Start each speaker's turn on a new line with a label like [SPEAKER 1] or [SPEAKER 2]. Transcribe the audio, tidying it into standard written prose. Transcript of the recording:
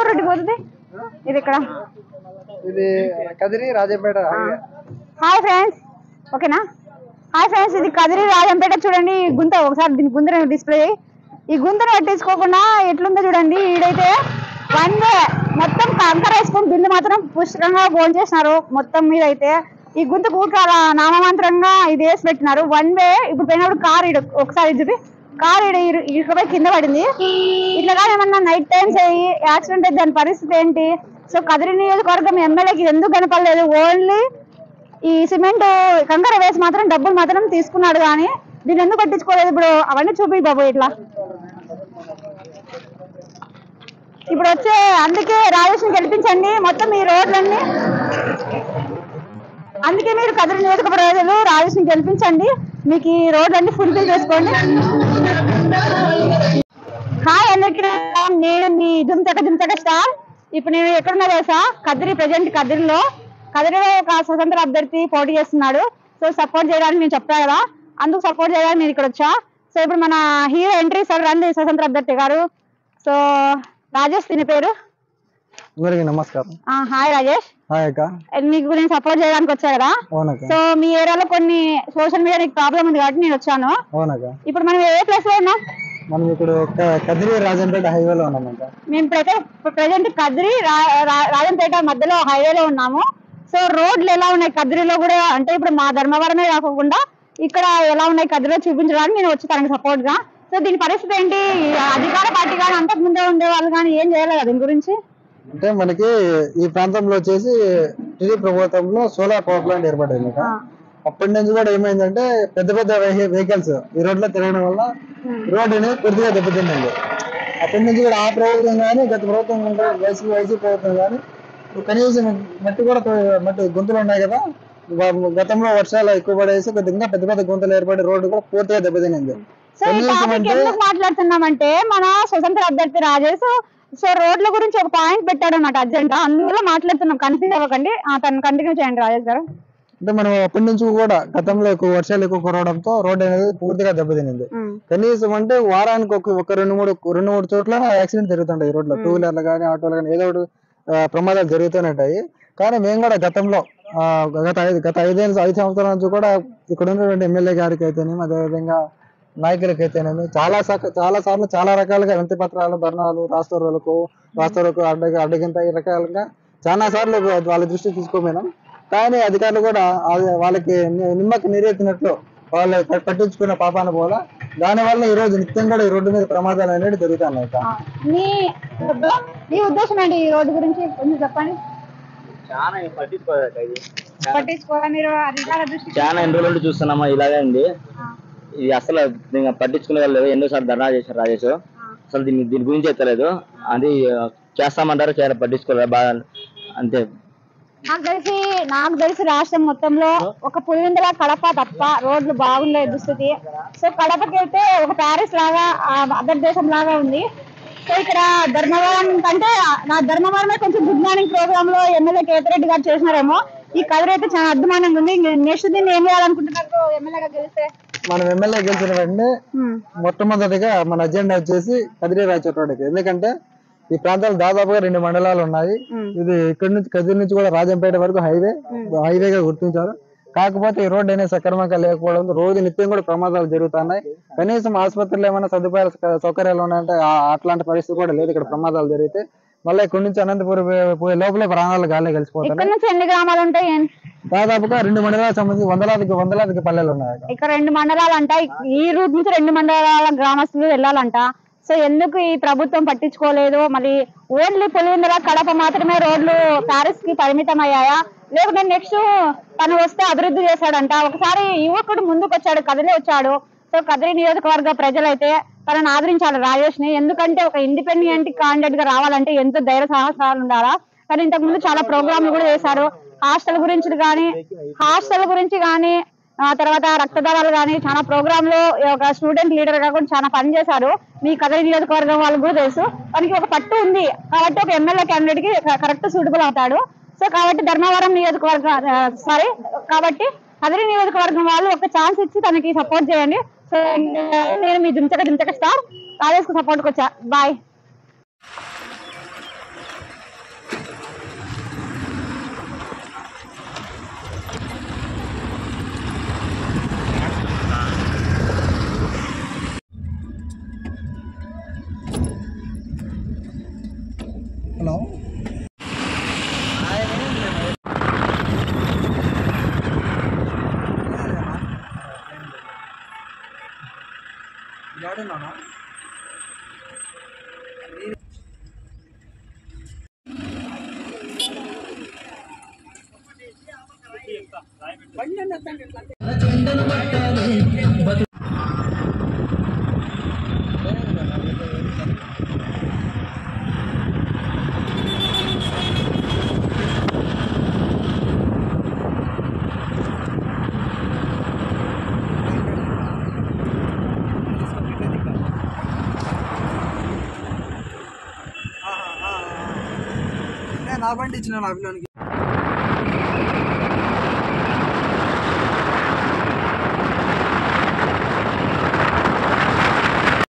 [SPEAKER 1] రొట్టి పోతుంది ఇది ఇక్కడ
[SPEAKER 2] ఇది కదిరి రాజంపేట.
[SPEAKER 1] హాయ్ ఫ్రెండ్స్, ఓకేనా? హాయ్ ఫ్రెండ్స్, ఇది కదిరి రాజంపేట. చూడండి ఈ గుంత, ఒకసారి దీని గుంత డిస్ప్లే. ఈ గుంతను పట్టించుకోకుండా ఎట్లుందో చూడండి. ఈడైతే వన్ వే మొత్తం కంకర వేసుకొని బిల్లు మాత్రం పుష్కరంగా భోంచేసినారు. మొత్తం మీద అయితే ఈ గుంత కూటాల నామమాంత్రంగా ఇది వేసి పెట్టినారు. వన్ వే ఇప్పుడు పోయినప్పుడు కార్ ఒకసారి చూపి కార్ ఇటుపై కింద పడింది. ఇట్లా ఏమన్నా నైట్ టైమ్స్ అయ్యి యాక్సిడెంట్ అయితే దాని పరిస్థితి ఏంటి? సో కదిరి నియోజకవర్గం ఎమ్మెల్యేకి ఎందుకు కనపడలేదు? ఓన్లీ ఈ సిమెంట్ కంకర వేసి మాత్రం డబ్బులు మాత్రం తీసుకున్నాడు, కానీ దీన్ని ఎందుకు పట్టించుకోలేదు? ఇప్పుడు అవన్నీ చూపి బాబు ఇట్లా. ఇప్పుడు వచ్చే అందుకే రాజేష్ని గెలిపించండి. మొత్తం ఈ రోడ్లన్నీ, అందుకే మీరు కదిరి నియోజక ప్రజలు రాజేష్ని గెలిపించండి. మీకు ఈ రోడ్లన్నీ ఫుల్ఫిల్ చేసుకోండి. హాయ్ అందరికీ, నేను మీ దుమ్చక స్టార్. ఇప్పుడు నేను ఎక్కడున్నా తెలుసా? కదిరి, ప్రజెంట్ కదిరిలో ఒక స్వతంత్ర అభ్యర్థి పోటీ చేస్తున్నాడు. సో సపోర్ట్ చేయడానికి నేను చెప్తా కదా, అందుకు సపోర్ట్ చేయడానికి నేను ఇక్కడ వచ్చా. సో ఇప్పుడు మన హీరో ఎంట్రీ సార్ రండి, స్వతంత్ర అభ్యర్థి గారు. సో రాజేష్ దీని పేరు.
[SPEAKER 2] నమస్కారం.
[SPEAKER 1] హాయ్ రాజేష్. నీకు నేను సపోర్ట్ చేయడానికి వచ్చా కదా. సో మీ ఏరియాలో కొన్ని సోషల్ మీడియా నీకు ప్రాబ్లం ఉంది కాబట్టి నేను వచ్చాను. ఇప్పుడు మనం ఏ ప్లేస్ లో ఉన్నాం?
[SPEAKER 2] మనం ఇప్పుడు కదిరి రాజంపేట హైవేలో ఉన్నామంట.
[SPEAKER 1] మేము ఇప్పుడైతే ప్రజెంట్ కదిరి రాజంపేట మధ్యలో హైవేలో ఉన్నాము. సో రోడ్లు ఎలా ఉన్నాయి కదిరిలో కూడా, అంటే ఇప్పుడు మా ధర్మవరమే కాకుండా ఇక్కడ ఎలా ఉన్నాయి కదిరిలో చూపించడానికి నేను వచ్చి తనకి సపోర్ట్ గా. సో దీని పరిస్థితి ఏంటి? అధికార పార్టీ కానీ అంతకు ముందే ఉండే వాళ్ళు కానీ ఏం చేయలేదు దీని గురించి.
[SPEAKER 2] అంటే మనకి ఈ ప్రాంతంలో వచ్చేసి టీడీ ప్రభుత్వంలో సోలార్ పవర్ ప్లాంట్ ఏర్పడింది. అప్పటి నుంచి కూడా ఏమైందంటే పెద్ద పెద్ద వెహికల్స్ ఈ రోడ్ లో తిరగడం వల్ల రోడ్ అనేది పూర్తిగా దెబ్బతిందండి. అప్పటి నుంచి కూడా ఆ ప్రభుత్వం కానీ గత ప్రభుత్వం వైసీపీ ప్రభుత్వం కానీ కనీసం మట్టి గుంతలు ఉన్నాయి కదా, గతంలో వర్షాలు ఎక్కువ పడేసి కొద్దిగా పెద్ద పెద్ద గుంతలు ఏర్పడి రోడ్డు కూడా పూర్తిగా దెబ్బతినింది.
[SPEAKER 1] మాట్లాడుతున్నామంటే మన స్వతంత్ర అభ్యర్థి రాజేష్ సో రోడ్ల గురించి ఒక పాయింట్ పెట్టాడు అన్నమాట అర్జెంట్, అందువల్ల మాట్లాడుతున్నాం. కన్ఫ్యూజ్ అవ్వకండి, తను కంటిన్యూ చేయండి రాజేష్ గారు.
[SPEAKER 2] అంటే మనం అప్పటి నుంచి కూడా గతంలో ఎక్కువ వర్షాలు ఎక్కువ కురవడంతో రోడ్ అనేది పూర్తిగా దెబ్బతినింది. కనీసం అంటే వారానికి ఒక రెండు మూడు చోట్ల యాక్సిడెంట్ జరుగుతుంటాయి రోడ్లో. టూ వీలర్లు కానీ ఆటోలు కానీ ఏదో ఒకటి ప్రమాదాలు జరుగుతూనే ఉంటాయి. కానీ మేము కూడా గతంలో గత 5 సంవత్సరాల నుంచి కూడా ఇక్కడ ఉన్నటువంటి ఎమ్మెల్యే గారికి అయితేనేమి, అదేవిధంగా నాయకులకి అయితేనేమి చాలా సార్లు చాలా రకాలుగా వినతి పత్రాలు, ధర్నాలు, రాస్తారోకు అడ్డగింత ఈ రకాలుగా చాలా సార్లు వాళ్ళ దృష్టి తీసుకోపోయినాం. కానీ అధికారులు కూడా వాళ్ళకి నిమ్మకి నీరెత్తినట్లు వాళ్ళు పట్టించుకున్న పాపాన పోలా. దానివల్ల ఈ రోజు నిత్యం కూడా ఈ రోడ్డు మీద ప్రమాదాలు అనేవి జరుగుతున్నాయి.
[SPEAKER 1] మీ ఉద్దేశం ఏంటి ఈ రోడ్డు గురించి కొంచెం చెప్పండి.
[SPEAKER 3] చాలా ఎన్ని రోజులు చూస్తున్నామా ఇలాగే ఉంది. ఇది అసలు పట్టించుకునే వాళ్ళు ఎన్నోసార్లు ధర్నా చేశారు రాజేష్, అసలు దీని గురించి ఎత్తలేదు. అది చేస్తామంటారు, పట్టించుకోలేదు బాగా అంతే.
[SPEAKER 1] నాకు తెలిసి రాష్ట్రం మొత్తంలో ఒక పులివెందుల కడప తప్ప రోడ్లు బాగుండే దుస్థితి. సో కడపకి వెళ్తే ఒక ప్యారిస్ లాగా అదర్ దేశం లాగా ఉంది. సో ఇక్కడ ధర్మవరం కంటే నా ధర్మవరమే కొంచెం గుడ్ మార్నింగ్ ప్రోగ్రామ్ లో ఎమ్మెల్యే కేతిరెడ్డి గారు చేసినారేమో. ఈ కదిరి అయితే చాలా అద్భుతంగా ఉంది. నెక్స్ట్ దీన్ని ఏం చేయాలనుకుంటున్నారు ఎమ్మెల్యేగా గెలిస్తే?
[SPEAKER 2] మనం ఎమ్మెల్యే గెలిచిన వెంటనే మొట్టమొదటిగా మన అజెండా వచ్చేసి కదిరి రాజచోటకి. ఎందుకంటే ఈ ప్రాంతాలు దాదాపుగా 2 మండలాలు ఉన్నాయి. ఇది ఇక్కడ నుంచి కదిరి నుంచి కూడా రాజంపేట వరకు హైవేగా గుర్తించారు. కాకపోతే ఈ రోడ్డు అనేది సక్రమంగా లేకపోవడంతో రోజు నిత్యం కూడా ప్రమాదాలు జరుగుతున్నాయి. కనీసం ఆసుపత్రులు ఏమైనా సౌకర్యాలు ఉన్నాయంటే అట్లాంటి పరిస్థితి కూడా లేదు. ఇక్కడ ప్రమాదాలు జరిగితే మళ్ళీ ఇక్కడ నుంచి అనంతపురం పోయే లోపలే ప్రాణాలు గాలి కలిసిపోతాయి.
[SPEAKER 1] ఎన్ని గ్రామాలు ఉంటాయి?
[SPEAKER 2] దాదాపుగా 2 మండలాలకు సంబంధించి వందలాదికి పల్లెలు ఉన్నాయి.
[SPEAKER 1] ఇక్కడ 2 మండలాలు అంట. ఈ రూట్ నుంచి 2 మండలాల గ్రామస్తులు వెళ్ళాలంట. సో ఎందుకు ఈ ప్రభుత్వం పట్టించుకోలేదు? మరి ఓన్లీ పులివెందుల కడప మాత్రమే రోడ్లు ప్యారిస్ కి పరిమితం అయ్యాయా? లేకుంటే నెక్స్ట్ తను వస్తే అభివృద్ధి చేశాడంట. ఒకసారి యువకుడు ముందుకు వచ్చాడు, కదిలి వచ్చాడు. సో కదిరి నియోజకవర్గ ప్రజలైతే తనను ఆదరించాలి రాజేష్ ని. ఎందుకంటే ఒక ఇండిపెండెంట్ క్యాండిడేట్ గా రావాలంటే ఎంతో ధైర్య సాహసాలు ఉండాలా. కానీ ఇంతకు ముందు చాలా ప్రోగ్రాంలు కూడా చేశారు. హాస్టల్ గురించి కానీ ఆ తర్వాత రక్తదానాలు కానీ చాలా ప్రోగ్రామ్ లో ఒక స్టూడెంట్ లీడర్ గా కూడా చాలా పని చేశారు. మీ కదిరి నియోజకవర్గం వాళ్ళకి కూడా తెలుసు. తనకి ఒక పట్టు ఉంది కాబట్టి ఒక ఎమ్మెల్యే క్యాండిడేట్ కి కరెక్ట్ సూటబుల్ అవుతాడు. సో కాబట్టి ధర్మవరం కాబట్టి కదిరి నియోజకవర్గం వాళ్ళు ఒక ఛాన్స్ ఇచ్చి తనకి సపోర్ట్ చేయండి. సో నేను మీ దుంచక స్టార్ రాజేష్ కు సపోర్ట్ కి వచ్చా. బాయ్.
[SPEAKER 2] హలో నా బండి ఇచ్చిన నా పిల్లలకి